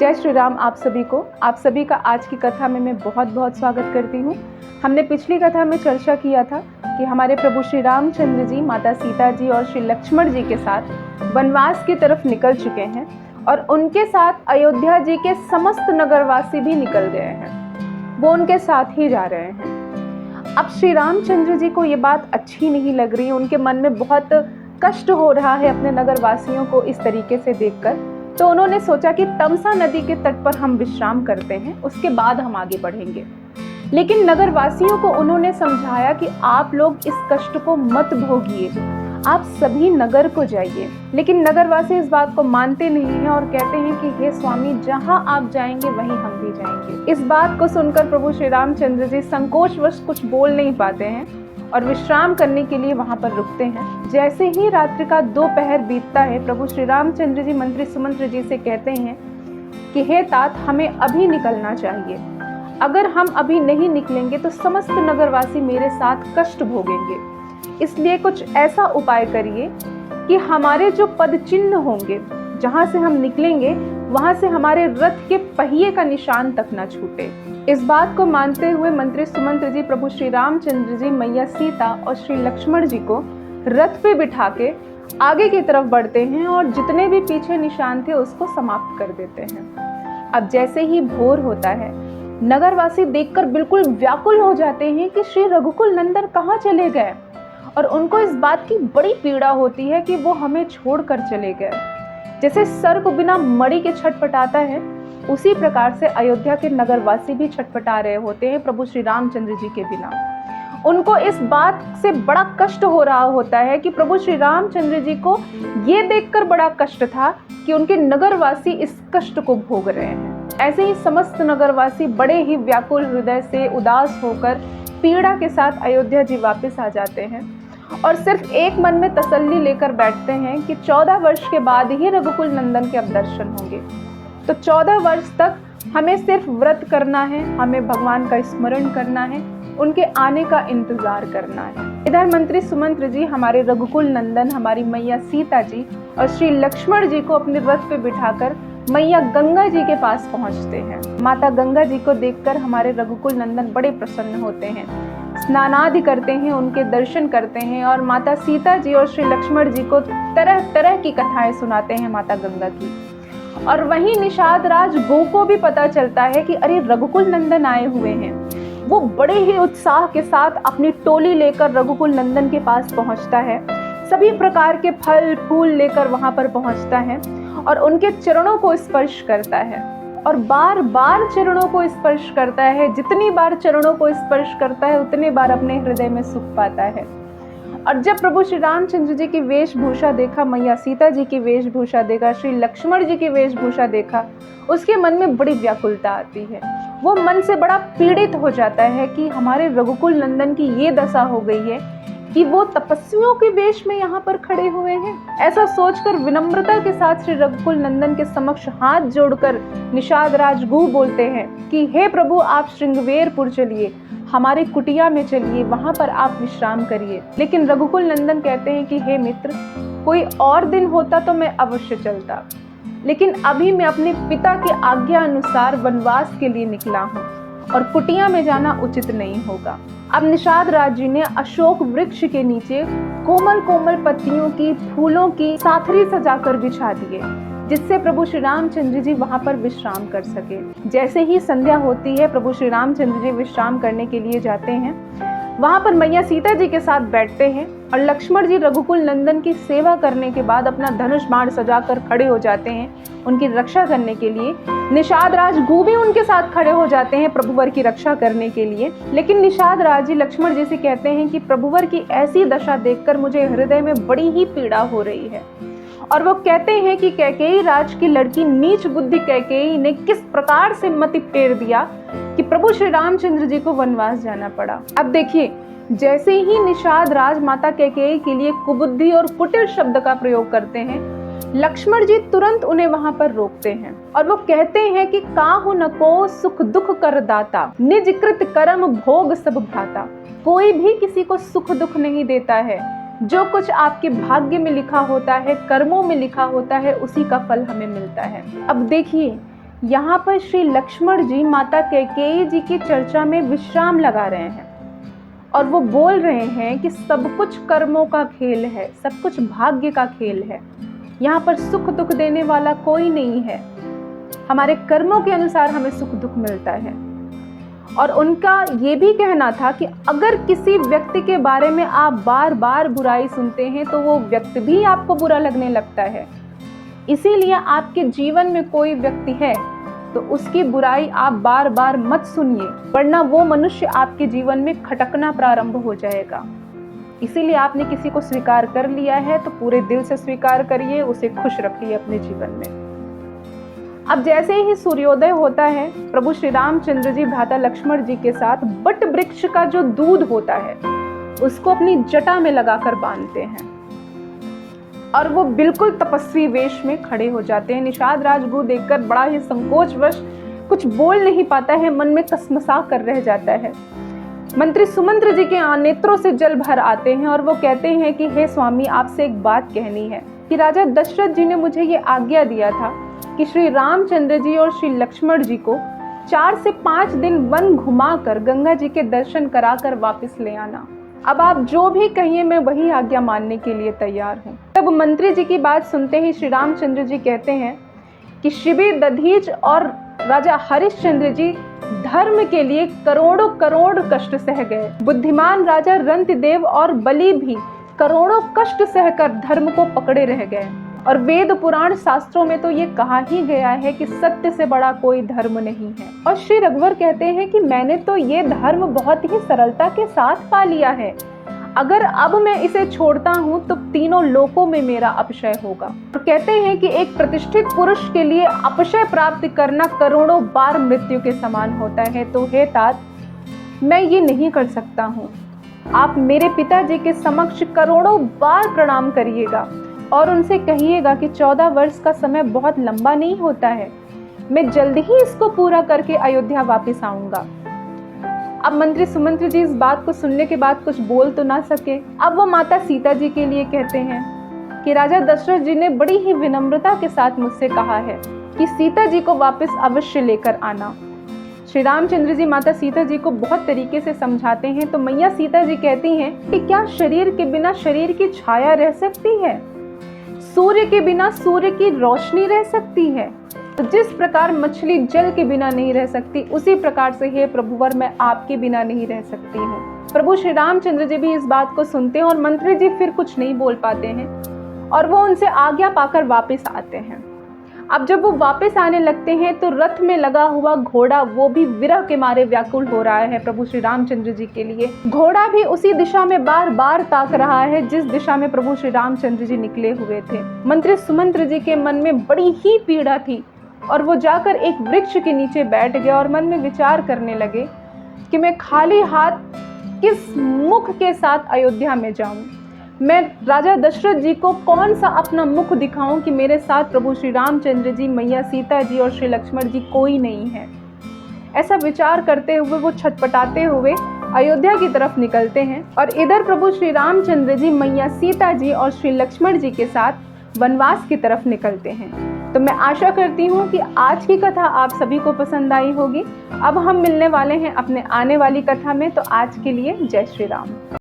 जय श्री राम आप सभी का आज की कथा में मैं बहुत बहुत स्वागत करती हूँ। हमने पिछली कथा में चर्चा किया था कि हमारे प्रभु श्री रामचंद्र जी, माता सीता जी और श्री लक्ष्मण जी के साथ वनवास की तरफ निकल चुके हैं और उनके साथ अयोध्या जी के समस्त नगरवासी भी निकल गए हैं। वो उनके साथ ही जा रहे हैं। अब श्री रामचंद्र जी को ये बात अच्छी नहीं लग रही, उनके मन में बहुत कष्ट हो रहा है अपने नगरवासियों को इस तरीके से देखकर। तो उन्होंने सोचा कि तमसा नदी के तट पर हम विश्राम करते हैं, उसके बाद हम आगे बढ़ेंगे। लेकिन नगरवासियों को उन्होंने समझाया कि आप लोग इस कष्ट को मत भोगिए, आप सभी नगर को जाइए। लेकिन नगरवासी इस बात को मानते नहीं हैं और कहते हैं कि हे स्वामी, जहां आप जाएंगे वहीं हम भी जाएंगे। इस बात को सुनकर प्रभु श्री रामचंद्र जी संकोचवश कुछ बोल नहीं पाते हैं और विश्राम करने के लिए वहां पर रुकते हैं। जैसे ही रात्रि का दोपहर बीतता है, प्रभु श्री रामचंद्र जी मंत्री सुमंत्र जी से कहते हैं कि हे तात, हमें अभी निकलना चाहिए। अगर हम अभी नहीं निकलेंगे तो समस्त नगरवासी मेरे साथ कष्ट भोगेंगे। इसलिए कुछ ऐसा उपाय करिए कि हमारे जो पद चिन्ह होंगे, जहां से हम निकलेंगे वहां से हमारे रथ के पहिए का निशान तक न छूटे। इस बात को मानते हुए मंत्री सुमंत्र जी प्रभु श्री रामचंद्र जी, मैया सीता और श्री लक्ष्मण जी को रथ पे बिठा के आगे की तरफ बढ़ते हैं और जितने भी पीछे निशान थे उसको समाप्त कर देते हैं। अब जैसे ही भोर होता है, नगरवासी देखकर बिल्कुल व्याकुल हो जाते हैं कि श्री रघुकुल नंदन कहाँ चले गए, और उनको इस बात की बड़ी पीड़ा होती है कि वो हमें छोड़कर चले गए। जैसे सर्प बिना मणि के छटपटाता है, उसी प्रकार से अयोध्या के नगरवासी भी छटपटा रहे होते हैं प्रभु श्री रामचंद्र जी के बिना। उनको इस बात से बड़ा कष्ट हो रहा होता है कि प्रभु श्री रामचंद्र जी को ये देखकर बड़ा कष्ट था कि उनके नगरवासी इस कष्ट को भोग रहे हैं। ऐसे ही समस्त नगरवासी बड़े ही व्याकुल हृदय से उदास होकर पीड़ा के साथ अयोध्या जी वापस आ जाते हैं और सिर्फ एक मन में तसल्ली लेकर बैठते हैं कि 14 वर्ष के बाद ही रघुकुल नंदन के अब दर्शन होंगे। तो 14 वर्ष तक हमें सिर्फ व्रत करना है, हमें भगवान का स्मरण करना है, उनके आने का इंतजार करना है। इधर मंत्री सुमंत्र जी हमारे रघुकुल नंदन, हमारी मैया सीता जी और श्री लक्ष्मण जी को अपने रथ पे बिठाकर मैया गंगा जी के पास पहुंचते हैं। माता गंगा जी को देखकर हमारे रघुकुल नंदन बड़े प्रसन्न होते हैं, स्नानादि करते हैं, उनके दर्शन करते हैं और माता सीता जी और श्री लक्ष्मण जी को तरह तरह की कथाएं सुनाते हैं माता गंगा की। और वहीं निषाद राज गो को भी पता चलता है कि अरे रघुकुल नंदन आए हुए हैं। वो बड़े ही उत्साह के साथ अपनी टोली लेकर रघुकुल नंदन के पास पहुंचता है, सभी प्रकार के फल फूल लेकर वहां पर पहुंचता है और उनके चरणों को स्पर्श करता है और बार बार चरणों को स्पर्श करता है। जितनी बार चरणों को स्पर्श करता है उतने बार अपने हृदय में सुख पाता है। और जब प्रभु श्री रामचंद्र जी की वेशभूषा देखा, मैया सीता जी की वेशभूषा देखा, श्री लक्ष्मण जी की वेशभूषा देखा, उसके मन में बड़ी व्याकुलता आती है। वो मन से बड़ा पीड़ित हो जाता है कि हमारे रघुकुल नंदन की ये दशा हो गई है कि वो तपस्वियों के वेश में यहाँ पर खड़े हुए हैं। ऐसा सोचकर विनम्रता के साथ श्री रघुकुल नंदन के समक्ष हाथ जोड़कर निषाद राज गु बोलते हैं कि हे प्रभु, आप श्रृंगवेरपुर चलिए, हमारे कुटिया में चलिए, वहां पर आप विश्राम करिए। लेकिन रघुकुल नंदन कहते हैं कि हे मित्र, कोई और दिन होता तो मैं अवश्य चलता, लेकिन अभी मैं अपने पिता के आज्ञा अनुसार वनवास के लिए निकला हूँ और कुटिया में जाना उचित नहीं होगा। अब निषाद राज जी ने अशोक वृक्ष के नीचे कोमल कोमल पत्तियों की, फूलों की साथरी सजाकर बिछा दिए, जिससे प्रभु श्री रामचंद्र जी वहां पर विश्राम कर सके। जैसे ही संध्या होती है, प्रभु श्री रामचंद्र जी विश्राम करने के लिए जाते हैं। वहां पर मैया सीता जी के साथ बैठते हैं और लक्ष्मण जी रघुकुल नंदन की सेवा करने के बाद अपना धनुष बाण सजाकर खड़े हो जाते हैं उनकी रक्षा करने के लिए। निषाद राज गु भी उनके साथ खड़े हो जाते हैं प्रभुवर की रक्षा करने के लिए। लेकिन निषाद राज जी लक्ष्मण जी से कहते हैं कि प्रभुवर की ऐसी दशा देखकर मुझे हृदय में बड़ी ही पीड़ा हो रही है। और वो कहते हैं कि कैकेयी राज की लड़की नीच बुद्धि कैकेयी ने किस प्रकार से मति फेर दिया कि प्रभु श्री रामचंद्र जी को वनवास जाना पड़ा। अब देखिए, जैसे ही निषाद राज माता कैकेयी के लिए कुबुद्धि और कुटिल शब्द का प्रयोग करते हैं, लक्ष्मण जी तुरंत उन्हें वहां पर रोकते हैं और वो कहते हैं कि काहु न को सुख दुख कर दाता, निज कृत कर्म भोग सब भाता। कोई भी किसी को सुख दुख नहीं देता है, जो कुछ आपके भाग्य में लिखा होता है, कर्मों में लिखा होता है, उसी का फल हमें मिलता है। अब देखिए, यहाँ पर श्री लक्ष्मण जी माता कैकेयी जी की चर्चा में विश्राम लगा रहे हैं और वो बोल रहे हैं कि सब कुछ कर्मों का खेल है, सब कुछ भाग्य का खेल है। यहाँ पर सुख दुख देने वाला कोई नहीं है, हमारे कर्मों के अनुसार हमें सुख दुख मिलता है। और उनका ये भी कहना था कि अगर किसी व्यक्ति के बारे में आप बार बार बुराई सुनते हैं तो वो व्यक्ति भी आपको बुरा लगने लगता है। इसीलिए आपके जीवन में कोई व्यक्ति है तो उसकी बुराई आप बार बार मत सुनिए, वरना वो मनुष्य आपके जीवन में खटकना प्रारंभ हो जाएगा। इसीलिए आपने किसी को स्वीकार कर लिया है तो पूरे दिल से स्वीकार करिए, उसे खुश रखिए अपने जीवन में। अब जैसे ही सूर्योदय होता है, प्रभु श्री रामचंद्र जी भ्राता लक्ष्मण जी के साथ बट वृक्ष का जो दूध होता है उसको अपनी जटा में लगाकर बांधते हैं और वो बिल्कुल तपस्वी वेश में खड़े हो जाते हैं। निषाद राजगुरु देखकर बड़ा ही संकोचवश कुछ बोल नहीं पाता है, मन में कसमसा कर रह जाता है। मंत्री सुमंत्र जी के नेत्रों से जल भर आते हैं और वो कहते हैं कि हे स्वामी, आपसे एक बात कहनी है कि राजा दशरथ जी ने मुझे ये आज्ञा दिया था कि श्री रामचंद्र जी और श्री लक्ष्मण जी को 4 से 5 दिन वन घुमाकर गंगा जी के दर्शन कराकर वापस ले आना। अब आप जो भी कहिए, मैं वही आज्ञा मानने के लिए तैयार हूँ। तब मंत्री जी की बात सुनते ही श्री रामचंद्र जी कहते हैं कि शिबी दधीच और राजा हरिश्चंद्र जी धर्म के लिए करोड़ों करोड़ कष्ट सह गए। बुद्धिमान राजा रंतिदेव और बलि भी करोड़ों कष्ट सहकर धर्म को पकड़े रह गए। और वेद पुराण शास्त्रों में तो ये कहा ही गया है कि सत्य से बड़ा कोई धर्म नहीं है। और श्री रघुवर कहते हैं कि मैंने तो ये धर्म बहुत ही सरलता के साथ पा लिया है, अगर अब मैं इसे छोड़ता हूँ तो तीनों लोकों में मेरा अपशय होगा। और कहते हैं कि एक प्रतिष्ठित पुरुष के लिए अपशय प्राप्त करना करोड़ों बार मृत्यु के समान होता है। तो हे तात, मैं ये नहीं कर सकता हूँ। आप मेरे पिताजी के समक्ष करोड़ों बार प्रणाम करिएगा और उनसे कहिएगा कि 14 वर्ष का समय बहुत लंबा नहीं होता है, मैं जल्द ही इसको पूरा करके अयोध्या वापस आऊंगा। अब मंत्री सुमंत्र जी इस बात को सुनने के बाद कुछ बोल तो ना सके। अब वो माता सीता जी के लिए कहते हैं कि राजा दशरथ जी ने बड़ी ही विनम्रता के साथ मुझसे कहा है कि सीता जी को वापस अवश्य लेकर आना। श्री रामचंद्र जी माता सीता जी को बहुत तरीके से समझाते हैं तो मैया सीता जी कहती हैं कि क्या शरीर के बिना शरीर की छाया रह सकती है? सूर्य के बिना सूर्य की रोशनी रह सकती है? तो जिस प्रकार मछली जल के बिना नहीं रह सकती, उसी प्रकार से हे प्रभुवर मैं आपके बिना नहीं रह सकती हूँ। प्रभु श्री रामचंद्र जी भी इस बात को सुनते हैं और मंत्री जी फिर कुछ नहीं बोल पाते हैं और वो उनसे आज्ञा पाकर वापस आते हैं। अब जब वो वापस आने लगते हैं तो रथ में लगा हुआ घोड़ा वो भी विरह के मारे व्याकुल हो रहा है प्रभु श्री रामचंद्र जी के लिए। घोड़ा भी उसी दिशा में बार बार ताक रहा है जिस दिशा में प्रभु श्री रामचंद्र जी निकले हुए थे। मंत्री सुमंत्र जी के मन में बड़ी ही पीड़ा थी और वो जाकर एक वृक्ष के नीचे बैठ गए और मन में विचार करने लगे कि मैं खाली हाथ किस मुख के साथ अयोध्या में जाऊं, मैं राजा दशरथ जी को कौन सा अपना मुख दिखाऊं कि मेरे साथ प्रभु श्री रामचंद्र जी, मैया सीता जी और श्री लक्ष्मण जी कोई नहीं है। ऐसा विचार करते हुए वो छटपटाते हुए अयोध्या की तरफ निकलते हैं और इधर प्रभु श्री रामचंद्र जी, मैया सीता जी और श्री लक्ष्मण जी के साथ वनवास की तरफ निकलते हैं। तो मैं आशा करती हूँ कि आज की कथा आप सभी को पसंद आई होगी। अब हम मिलने वाले हैं अपने आने वाली कथा में, तो आज के लिए जय श्री राम।